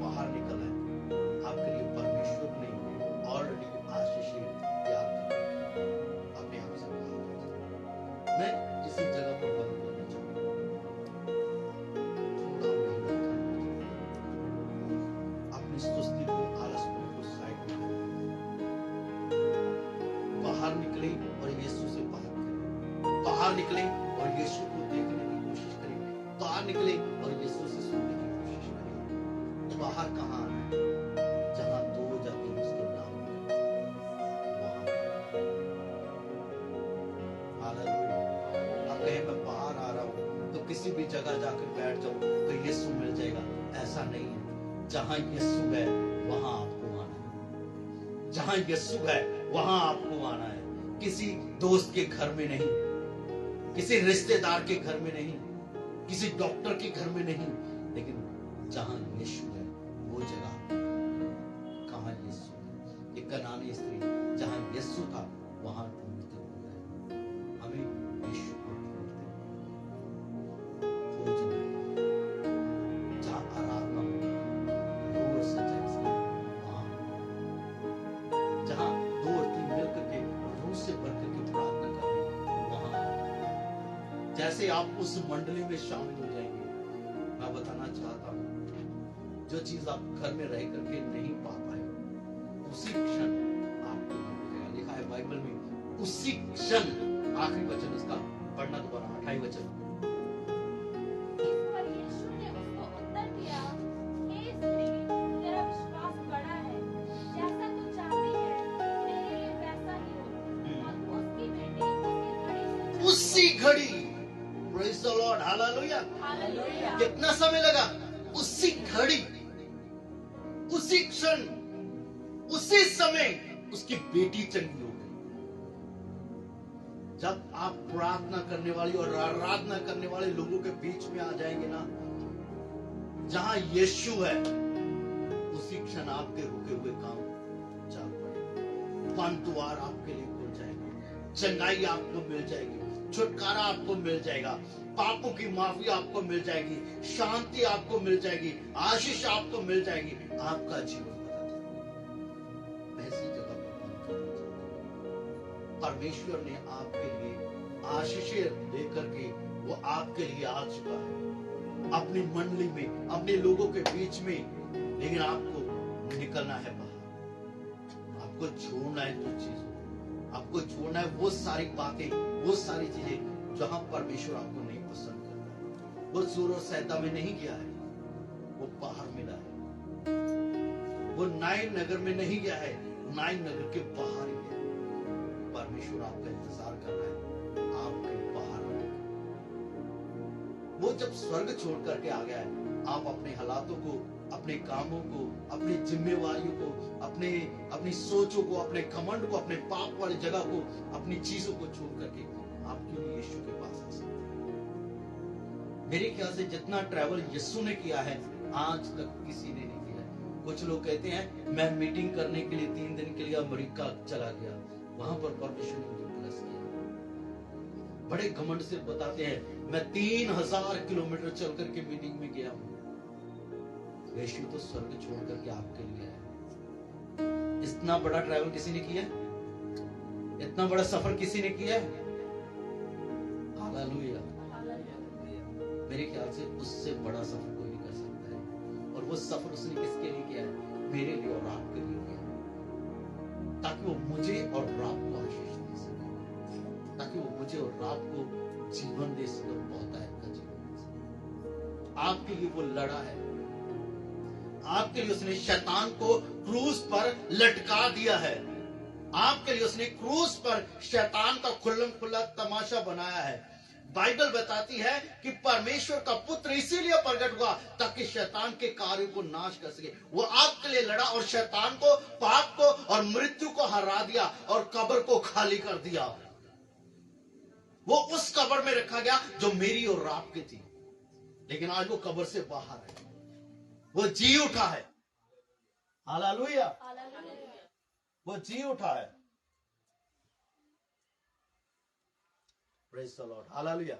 बाहर निकल आए। आपके लिए परमेश्वर ने ऑलरेडी आशीषें तैयार कर दी। अपने आप से कहा, मैं इसी जगह पर बंद करना चाहूंगा। थोड़ा मेहनत करना, अपनी सुस्ती को, आलसपन को साइड में बाहर निकले और यीशु से बात करें। बाहर निकले और यीशु को देखने की कोशिश करें। बाहर निकले और यीशु से सुनने की कोशिश करें। बाहर कहाँ आना है? जहां 2 या 3 उसके नाम वहां। हालेलुया। अब कहे मैं बाहर आ रहा हूं तो किसी भी जगह जाकर बैठ जाऊं तो यीशु मिल जाएगा, ऐसा नहीं है। जहां यीशु है वहां आपको आना है। जहां यीशु है वहां आपको आना है। किसी दोस्त के घर में नहीं, किसी रिश्तेदार के घर में नहीं, किसी डॉक्टर के घर में नहीं, लेकिन जहां यीशु है वो जगह। कहां यीशु है? एक कनानी स्त्री जहां यीशु था वहां ढूंढते हुए है। हमें यीशु को ढूंढते खोजना है। जहां आराधना रोज से जैसे वहां, जहां 2 और 3 मिलकर के रूह से भर करके प्रार्थना करें वहां। जैसे आप उस मंडली में शामिल हो जाएंगे, मैं बताना चाहता हूं, जो चीज आप घर में रह करके नहीं पा पाए, उसी क्षण आपको मिलेगा। लिखा है बाइबल में, उसी क्षण। आखिरी वचन इसका पढ़ना दोबारा, 28 वचन। इस पर यीशु ने उसको उत्तर दिया, हे स्त्री, तेरा विश्वास बड़ा है, जैसा तू चाहती है तेरे लिए वैसा ही हो। और उसकी बेटी उसी घड़ी, praise the Lord, hallelujah. Hallelujah. कितना समय लगा? उसी घड़ी, उसी क्षण, उसी समय उसकी बेटी चंगी हो गई। जब आप प्रार्थना करने वाली और आराधना करने वाले लोगों के बीच में आ जाएंगे ना, जहां यीशु है, उसी क्षण आपके रुके हुए काम चल पड़े। बंद द्वार आपके लिए खुल जाएंगे। चंगाई आपको मिल जाएगी, छुटकारा आपको मिल जाएगा, पापों की माफी आपको मिल जाएगी, शांति आपको मिल जाएगी, आशीष आपको मिल जाएगी। आपका जीवन बदल जाएगा। ऐसी जगह पर बंद करना चाहिए। परमेश्वर ने आपके लिए आशीषें लेकर के वो आपके लिए आ चुका है, अपनी मंडली में, अपने लोगों के बीच में। लेकिन आपको निकलना है बाहर। आपको छोड़ना है जो चीज, आपको छोड़ना है वो सारी बातें, वो सारी चीजें जहां परमेश्वर आपको नहीं पसंद करता है। वो सूर और सैदा में नहीं गया है, वो बाहर मिला है। वो नाइन नगर में नहीं गया है, नाइन नगर के बाहर ही है। परमेश्वर आपका इंतजार कर रहा है, आपके बाहर आने। वो जब स्वर्ग छोड़ करके आ गया है, आप अपने हालातों को, अपने कामों को, अपनी जिम्मेवारियों को, अपनी सोचों को, अपने घमंड को, अपने पाप वाली जगह को, अपनी चीजों को छोड़ करके आप क्यों नहीं यीशु के पास आ सकते? मेरे ख्याल से जितना ट्रैवल यीशु ने किया है आज तक किसी ने नहीं किया है। कुछ लोग कहते हैं मैं मीटिंग करने के लिए 3 दिन के लिए अमेरिका चला गया, वहां पर परमेश्वर ने मुझे ब्लेस किया। बड़े घमंड से बताते हैं मैं 3000 किलोमीटर चल करके मीटिंग में गया हूं। यीशु तो स्वर्ग छोड़ करके आपके लिए है। इतना बड़ा ट्रैवल किसी ने किया? इतना बड़ा सफर किसी ने किया? हालेलुया। मेरे ख्याल से उससे बड़ा सफर कोई नहीं कर सकता है। और वो सफर उसने किसके लिए किया है? मेरे लिए और आपके लिए किया है। ताकि वो मुझे और राब को आशीष दे सके, ताकि वो मुझे और राब को जीवन दे सके, बहुतायत का जीवन दे सके। आपके लिए वो लड़ा है, आपके लिए उसने शैतान को क्रूस पर लटका दिया है, आपके लिए उसने क्रूस पर शैतान का खुल्लम खुल्ला तमाशा बनाया है। बाइबल बताती है कि परमेश्वर का पुत्र इसीलिए प्रकट हुआ ताकि शैतान के कार्य को नाश कर सके। वो आपके लिए लड़ा और शैतान को, पाप को और मृत्यु को हरा दिया और कब्र को खाली कर दिया। वो उस कब्र में रखा गया जो मेरी और आपकी थी, लेकिन आज वो कब्र से बाहर है, वो जी उठा है। हालेलुया, वो जी उठा है। Praise the Lord, hallelujah.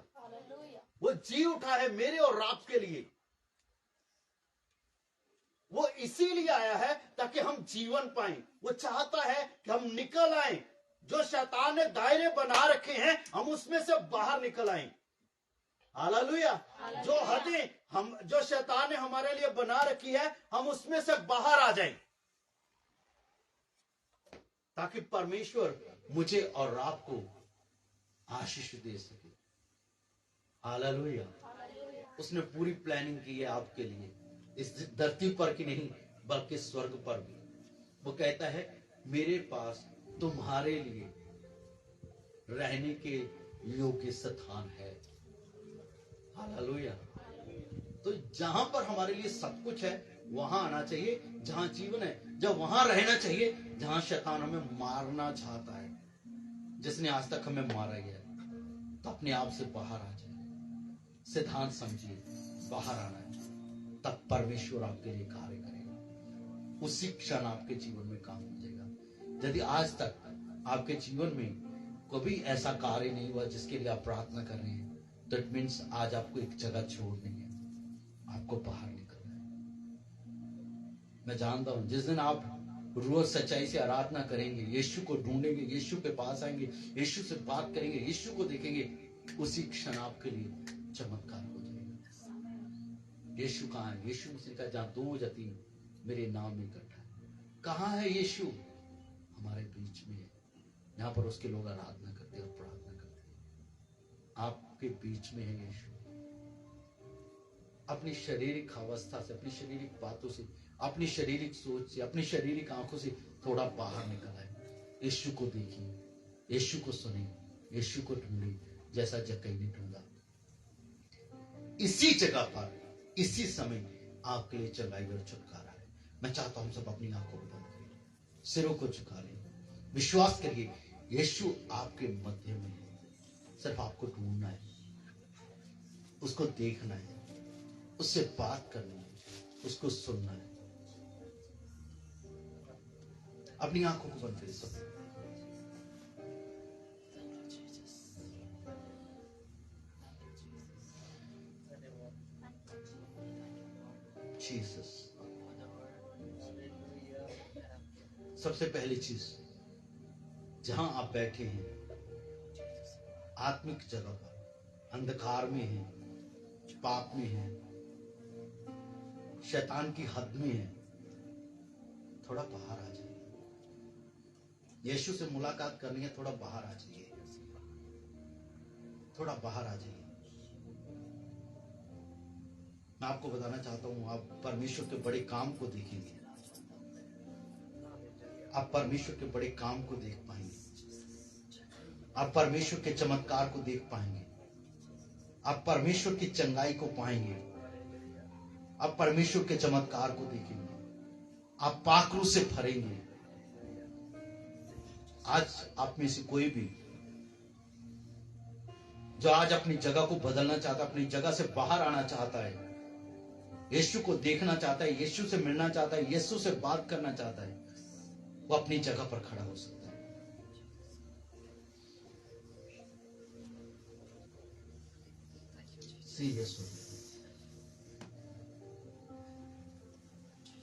वो जी उठा है मेरे और आपके लिए। वो इसीलिए आया है ताकि हम जीवन पाएं। वो चाहता है कि हम निकल आएं, जो शैतान ने दायरे बना रखे हैं हम उसमें से बाहर निकल आएं। हालेलुया। जो हदें हम, जो शैतान ने हमारे लिए बना रखी है, हम उसमें से बाहर आ जाएं, ताकि परमेश्वर मुझे और आपको आशीष दे सके। हालेलुया। उसने पूरी प्लानिंग की है आपके लिए, इस धरती पर की नहीं बल्कि स्वर्ग पर भी। वो कहता है मेरे पास तुम्हारे लिए रहने के योग्य स्थान है। हालेलुया। तो जहां पर हमारे लिए सब कुछ है वहां आना चाहिए, जहां जीवन है, जब वहां रहना चाहिए जहां शैतान हमें मारना चाहता है। जिसने आज तक हमें मारा है तो अपने आप से बाहर आ जाए। सिद्धांत समझिए, बाहर आना है, तब परमेश्वर आपके लिए कार्य करेगा। उसी क्षण आपके जीवन में काम हो जाएगा। यदि आज तक आपके जीवन में कभी ऐसा कार्य नहीं हुआ जिसके लिए आप प्रार्थना कर रहे हैं, तो इट मीन्स आज आपको एक जगह छोड़नी है, आपको बाहर निकलना है। मैं जानता हूं जिस दिन आप रोज सच्चाई से आराधना करेंगे, यीशु को ढूंढेंगे, यीशु के पास आएंगे, यीशु से बात करेंगे, यीशु को देखेंगे, उसी क्षण आपके लिए चमत्कार हो जाएगा। यीशु कहाँ है? यीशु ने कहा जहां 2 या 3 मेरे नाम में इकट्ठा है। कहाँ है यीशु? हमारे बीच में है। यहाँ पर उसके लोग आराधना करते और प्रार्थना करते हैं। आपके बीच में है यीशु। अपनी शारीरिक अवस्था से, अपनी शारीरिक बातों से, अपनी शारीरिक सोच से, अपनी शारीरिक आंखों से थोड़ा बाहर निकल आए। यीशु को देखिए, यीशु को सुनिए, यीशु को ढूंढिए जैसा जक्कई ने ढूंढा। इसी जगह पर, इसी समय आपके लिए चंगाई और छुटकारा है। मैं चाहता हूं सब अपनी आंखों को बंद करिए, सिरों को झुका लें, विश्वास करिए यीशु आपके मध्य में है। सिर्फ आपको ढूंढना है, उसको देखना है, उससे बात करनी है, उसको सुनना है। अपनी आंखों को बंद करिए सब। जीसस। सबसे पहली चीज, जहां आप बैठे हैं आत्मिक जगह पर, अंधकार में हैं, पाप में हैं, शैतान की हद में है, थोड़ा बाहर आ जाइए। यीशु से मुलाकात करनी है, थोड़ा बाहर आ जाइए, थोड़ा बाहर आ जाइए। मैं आपको बताना चाहता हूं, आप परमेश्वर के बड़े काम को देखेंगे, आप परमेश्वर के बड़े काम को देख पाएंगे, आप परमेश्वर के चमत्कार को देख पाएंगे, आप परमेश्वर की चंगाई को पाएंगे, आप परमेश्वर के चमत्कार को देखेंगे, आप पाखरू से भरेंगे। आज आप में से कोई भी जो आज अपनी जगह को बदलना चाहता है, अपनी जगह से बाहर आना चाहता है, यीशु को देखना चाहता है, यीशु से मिलना चाहता है, यीशु से बात करना चाहता है, वो अपनी जगह पर खड़ा हो सकता है।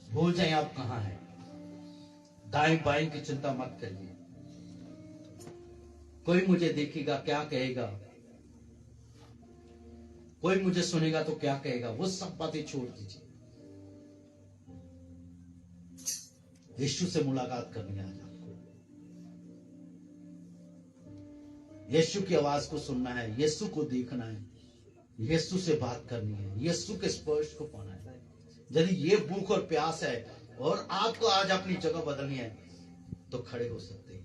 भूल जाए आप कहां हैं, दाएं बाएं की चिंता मत करिए। कोई मुझे देखेगा क्या कहेगा, कोई मुझे सुनेगा तो क्या कहेगा, वो सब बातें छोड़ दीजिए। यीशु से मुलाकात करनी है आज आपको। यीशु की आवाज को सुनना है, यीशु को देखना है, यीशु से बात करनी है, यीशु के स्पर्श को पाना है। यदि ये भूख और प्यास है और आपको आज अपनी जगह बदलनी है तो खड़े हो सकते हैं,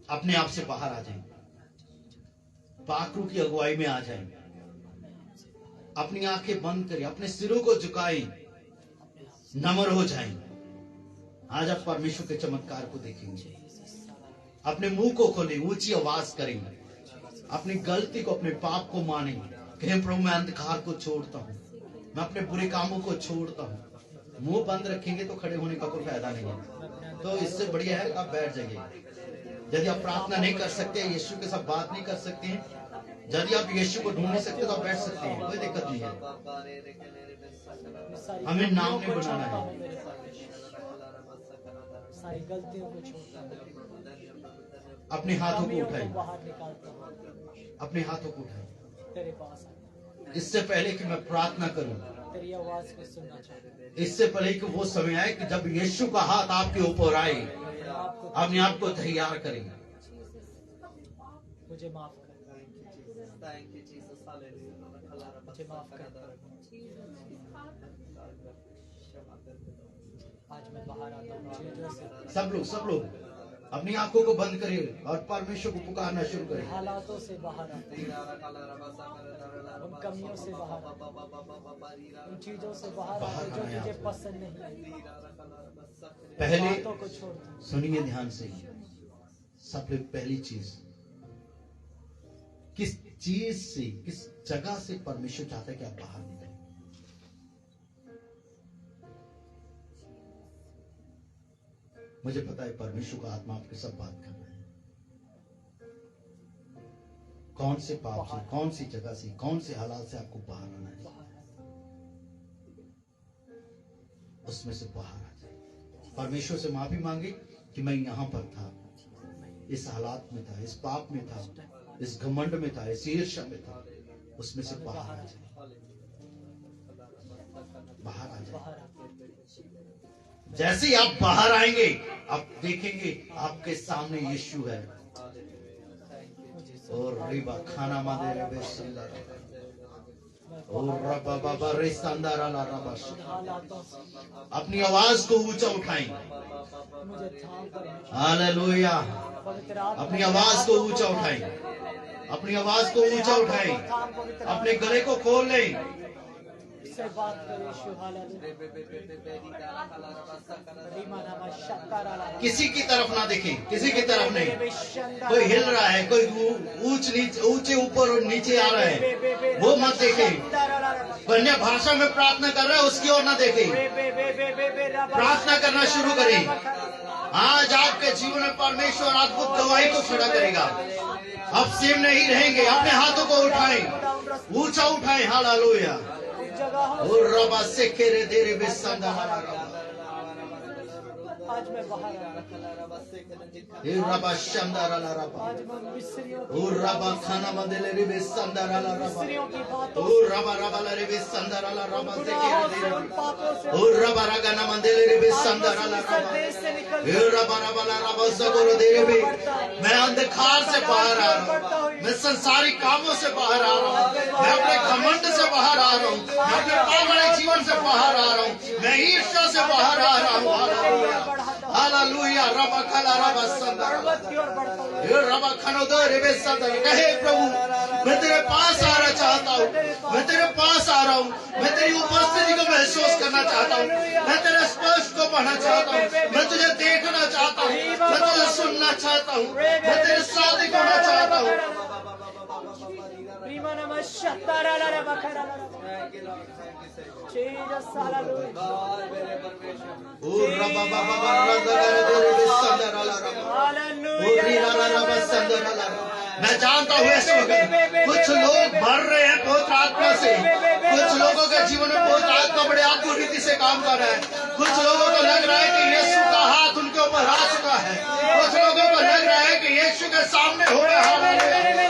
अपने आप से बाहर आ जाएं, पाकरू की अगुवाई में आ जाएं, अपनी आंखें बंद करें, अपने सिरों को झुकाएं, नम्र हो जाएं। आज आप परमेश्वर के चमत्कार को देखेंगे। अपने मुंह को खोलें, ऊंची आवाज करें, अपनी गलती को, अपने पाप को माने, कहें प्रभु मैं अंधकार को छोड़ता हूं, मैं अपने बुरे कामों को छोड़ता हूं। मुंह बंद रखेंगे तो खड़े होने का कोई फायदा नहीं है। तो इससे बढ़िया है आप बैठ जाइए। यदि आप प्रार्थना नहीं कर सकते, यीशु के साथ बात नहीं कर सकते हैं, यदि आप यीशु को ढूंढ नहीं सकते तो आप बैठ सकते हैं, कोई दिक्कत नहीं है। हमें नाम नहीं बनाना है, सारी गलतियों को छोड़ता हूं, अपने हाथों को कमियों को उठाएं, बाहर निकालता हूं, अपने हाथों को उठाएं। तेरे पास आता इससे पहले कि मैं प्रार्थना करूं, हूं, तेरी आवाज को सुनना चाहता हूं। इससे पहले कि वो समय आए कि जब यीशु का हाथ आपके ऊपर आए, आपको अपने आप को तैयार करें। मुझे माफ कर, मुझे माफ कर। आज मैं बाहर आता हूं चीजों से, सब लोग अपनी आंखों को बंद करें और परमेश्वर को पुकारना शुरू करें। हालातों से बाहर आता हूं, उन कमियों से बाहर आता हूं, उन चीजों से बाहर आता हूं जो मुझे पसंद नहीं है। पहले बातों को छोड़ता हूं। सुनिए ध्यान से, सबसे पहली चीज, किस चीज से, किस जगह से परमेश्वर चाहता है कि आप बाहर निकलें? मुझे पता है परमेश्वर का आत्मा आपके साथ बात कर रहा है। कौन से पाप से, कौन सी जगह से, कौन से हालात से आपको बाहर आना है, उसमें से बाहर आ जाए। परमेश्वर से माफी मांगे कि मैं यहां पर था, इस हालात में था, इस पाप में था, इस घमंड में था, इस ईर्ष्या में था, उसमें से बाहर आ जाए, बाहर आ जाए। जैसे ही आप बाहर आएंगे, आप देखेंगे आपके सामने यीशु है। और रिबा खाना मादे रे बेसंदर, और रबा बाबा रे संदर अला रबा। अपनी आवाज को ऊंचा उठाएं, मुझे थाम कर, हालेलुया। अपनी आवाज को ऊंचा उठाएं, अपनी आवाज को ऊंचा उठाएं, अपने गले को खोल लें, से बात करें। यीशु हालेलुया। किसी की तरफ ना देखें, किसी की तरफ नहीं। कोई हिल रहा है, कोई ऊंच नीचे, ऊंचे ऊपर और नीचे आ रहा है, वो मत देखें। अन्य भाषा में प्रार्थना कर रहा है, उसकी ओर ना देखें। प्रार्थना करना शुरू करें। आज आपके जीवन में परमेश्वर अद्भुत गवाही को खड़ा करेगा। आप सेम नहीं रहेंगे। अपने हाथों को उठाएं, ऊंचा उठाएं। हालेलुया। और रबा से केरे देरे बेसंदा रबा। आज मैं बाहर रबा शंदारा रबा। आज मैं मिस्रियों और रबा खाना मंदिले रे बेसंदारा रबा। की बातों और रबा रबा रे बेसंदारा रबा से गुनाहों केरे से, देरे। उन पापों से, और रबा रगना मंदिले रे बेसंदारा रबा। देश से निकल रबा रबा रबा सगोरो देरे बे। मैं अंधकार से बाहर आ रहा हूँ, मैं संसारिक कामों से बाहर आ रहा हूँ, मैं अपने घमंड से बाहर आ रहा हूँ, मैं अपने पावने जीवन से बाहर आ रहा हूँ, मैं ईर्ष्या से बाहर आ रहा हूँ। Hallelujah, hallelujah. रबा खला रबा संदर, की ओर बढ़ता हूं। ये रबा खनोदर रे बेसंदर। कहे प्रभु मैं तेरे पास आना चाहता हूँ, मैं तेरे पास आ रहा हूँ, मैं तेरी उपस्थिति को महसूस करना चाहता हूँ, मैं तेरे स्पर्श को पढ़ना चाहता हूँ, मैं तुझे देखना चाहता हूँ, मैं तुझे सुनना चाहता हूँ, मैं तेरे साथ होना चाहता हूँ। प्रीमा नमः शतारा ला ला बखरा ला ला। Jesus hallelujah। ओ रबा बाबा रगरे रे बेसंदर अला रबा। ओ रीरा रबा संदर अला रबा। मैं जानता हूँ इस वक्त कुछ लोग भर रहे हैं बहुत आत्मा से, कुछ लोगों के जीवन में बहुत आत्मा बड़े अद्भुत रीति से काम कर रहा है। कुछ लोगों को लग रहा है कि यीशु का हाथ उनके ऊपर आ चुका है, कुछ लोगों को लग रहा है कि यीशु के सामने हो रहा है,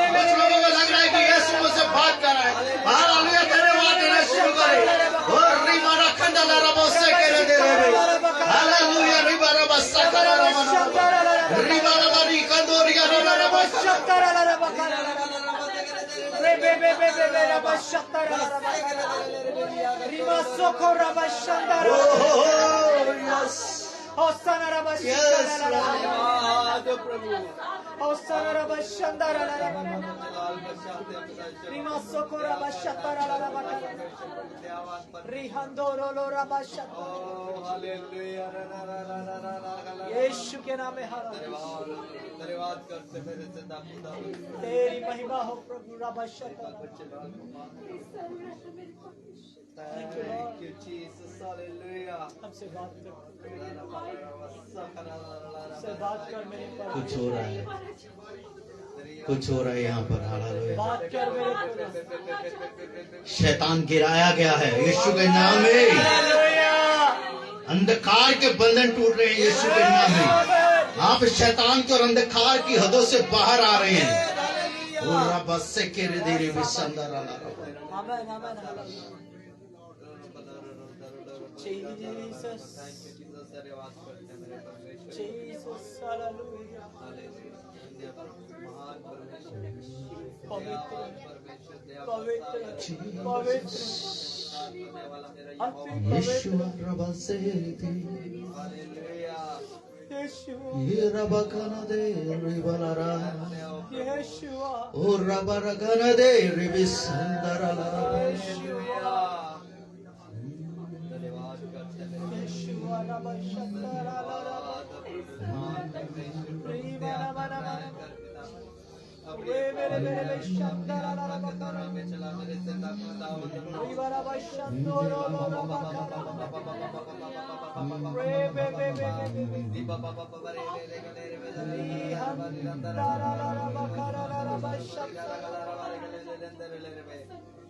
कुछ लोगों को लग रहा है कि यीशु मुझसे बात कर रहा है। हालेलुया। धन्यवाद देना शुरू करें। और रिमाना खंडला रबा से करे दे रे। हालेलुया। रिबा रबा सकरा रबा रिबा रबा री कंदोरिया रबा रबा यीशु के नाम में धन्यवाद करते मेरे से तेरी महिमा हो प्रभु। Thank you, Jesus. Hallelujah. हमसे बात कर, हमसे बात कर मेरे पर। कुछ हो रहा है, कुछ हो रहा है यहाँ पर। हालेलुया। बात कर मेरे पर। शैतान गिराया गया है यीशु के नाम में। अंधकार के बंधन टूट रहे हैं यीशु के नाम में। आप शैतान के और अंधकार की हदों से बाहर आ रहे हैं। बस से के देरी में संदर Jesus. Jesus, hallelujah. पवित्र पवित्र पवित्र यीशु रबा से ये रबा कना दे रिबलारा Yeshua. ओ रबा रगना दे रिबि संदरला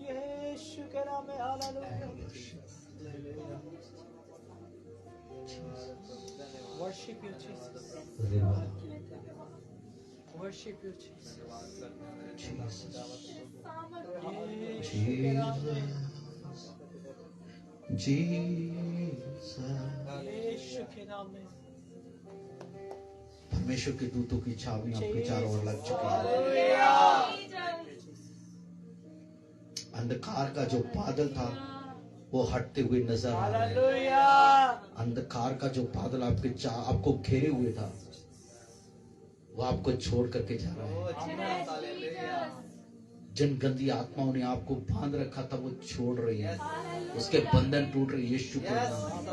यीशु के नाम में hallelujah. Worship you, Jesus. Worship you, Jesus. यीशु के नाम में परमेश्वर के दूतों की छावनी आपके चारों ओर लग चुकी है। अंधकार का जो बादल था वो हटते हुए नजर आ रहा है। अंधकार का जो बादल आपको घेरे हुए था वो आपको छोड़ करके जा रहा है। जिन गंदी आत्माओं ने आपको बांध रखा था वो छोड़ रही है, उसके बंधन टूट रहे हैं यीशु के नाम में।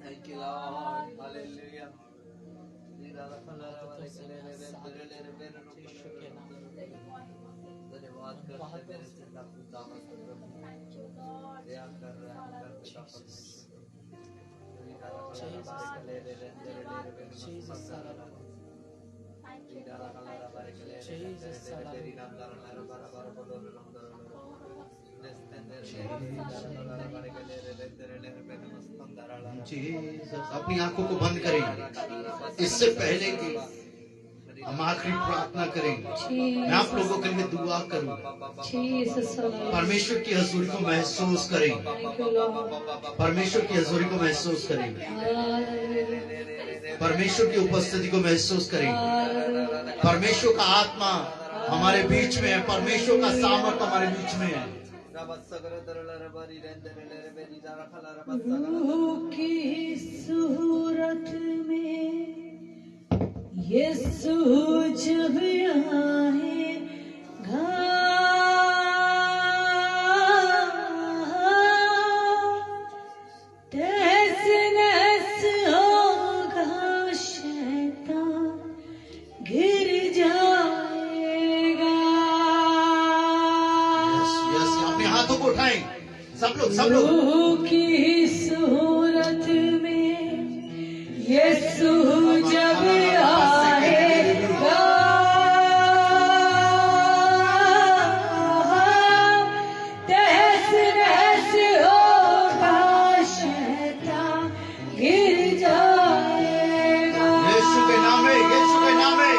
Thank you, Lord. Hallelujah. धन्यवाद करते मेरे से अपनी आंखों को बंद करें इससे पहले कि हम आखिरी प्रार्थना करें। मैं आप लोगों के लिए दुआ करूं। परमेश्वर की हजूरी को महसूस करें, परमेश्वर की हजूरी को महसूस करें, परमेश्वर की उपस्थिति को महसूस करें। परमेश्वर का आत्मा हमारे बीच में है, परमेश्वर का सामर्थ हमारे बीच में है। रूह की सूरत में यीशु जब आएगा, तहस नहस होगा, शैतान गिर जाएगा। Yes, सब लोग रूह की सूरत में यीशु जब आएगा, तहस नहस होगा, शैतान गिर जाएगा। यीशु के नाम में, यीशु के नाम में।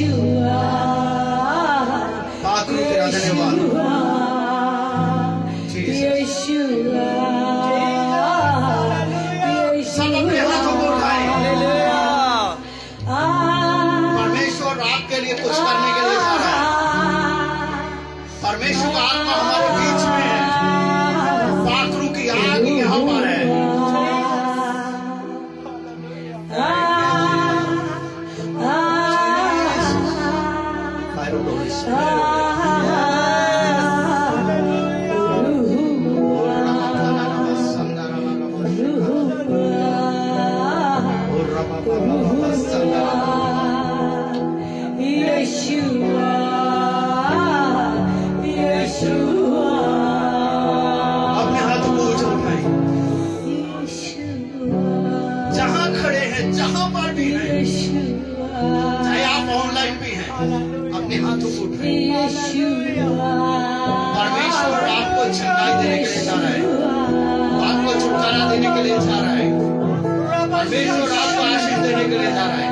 यशुआ पाक रूप तेरा धन्यवाद यशुआ सब अपने हाथों को उठाएं परमेश्वर आपके लिए कुछ करने के लिए जा रहा है परमेश्वर का आत्मा हमारे बीच में है पाखरू की आग यहाँ पर है अपने हाथों को ऊंचा उठाएं जहां खड़े हैं जहां पर भी हैं चाहे आप ऑनलाइन भी हैं अपने हाथों को उठाएं परमेश्वर आपको छंगाई देने के लिए जा रहा है आपको छुटकारा देने के लिए जा रहा है परमेश्वर आपको आशीष देने के लिए जा रहा है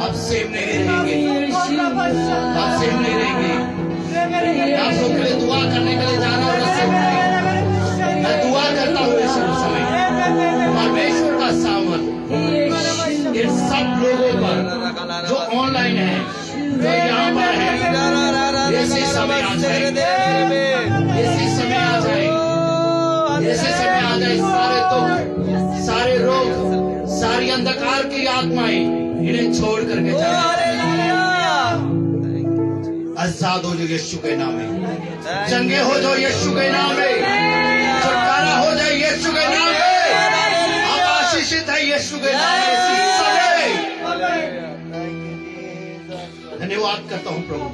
आप सेम नहीं रहेंगे आप सेम नहीं रहेंगे आप लोग के लिए दुआ करने के लिए जा रहा हूँ मैं दुआ करता हूँ इस समय परमेश्वर का सामर्थ इन सब लोगों पर जो ऑनलाइन है जो यहाँ पर है इसी समय आ जाए इसी समय आ जाए इसी समय आ जाए सारे दुख सारे रोग सारी अंधकार की आत्माएं इन्हें छोड़ करके जाए आजाद हो जाओ यीशु के नाम में चंगे हो जाओ यीशु के नाम में छुटकारा हो जाए यीशु के नाम में आप आशीषित है यीशु के नाम में धन्यवाद करता हूँ प्रभु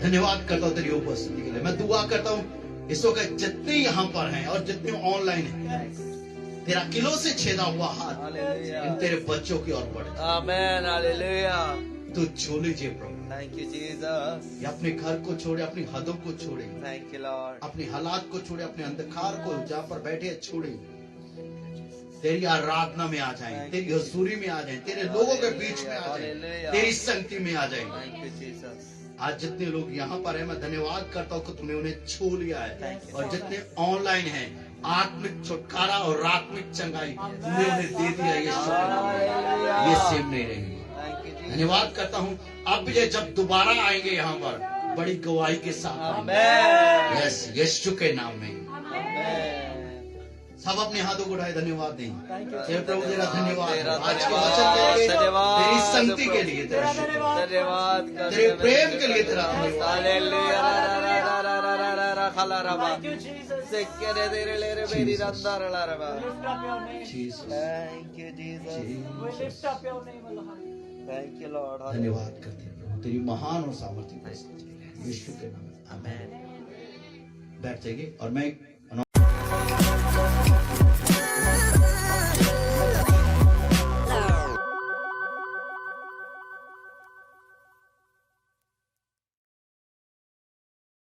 धन्यवाद करता हूँ तेरी उपस्थिति के लिए मैं दुआ करता हूँ इस वक्त जितने यहाँ पर हैं और जितने ऑनलाइन हैं तेरा किलो से छेदा हुआ हाथ इन तेरे बच्चों की ओर बढ़े आमेन हालेलुया तो छू लीजिए प्रभु थैंक यू जीसस ये अपने घर को छोड़े अपनी हदों को छोड़े थैंक यू लॉर्ड अपनी हालात को छोड़े अपने अंधकार को जहाँ पर बैठे छोड़े तेरी आराधना में आ जाएं तेरी हजूरी में आ जाएं तेरे लोगों के बीच में आ जाएं तेरी संगति में आ जाएं थैंक यू जीसस आज जितने लोग यहाँ पर हैं मैं धन्यवाद करता हूँ कि तूने उन्हें छू लिया है और जितने ऑनलाइन हैं आत्मिक छुटकारा और आत्मिक चंगाई तूने उन्हें दे दिया ये सेम नहीं रहेंगे धन्यवाद करता हूँ अब ये जब दोबारा आएंगे यहाँ पर बड़ी गवाही के साथ यस यीशु के नाम में सब अपने हाथों को उठाए धन्यवाद दें हे प्रभु तेरा धन्यवाद आज के वचन के लिए तेरी संगति के लिए तेरा शुक्र धन्यवाद तेरे प्रेम के लिए तेरा धन्यवाद हालेलुया सेक्केरे तेरे लेरे मेरी रंदार लारबा Jesus thank you Jesus thank you lord धन्यवाद करते हैं प्रभु तेरी महान और सामर्थ्य यीशु के नाम में आमीन बैठ जाइए और मैं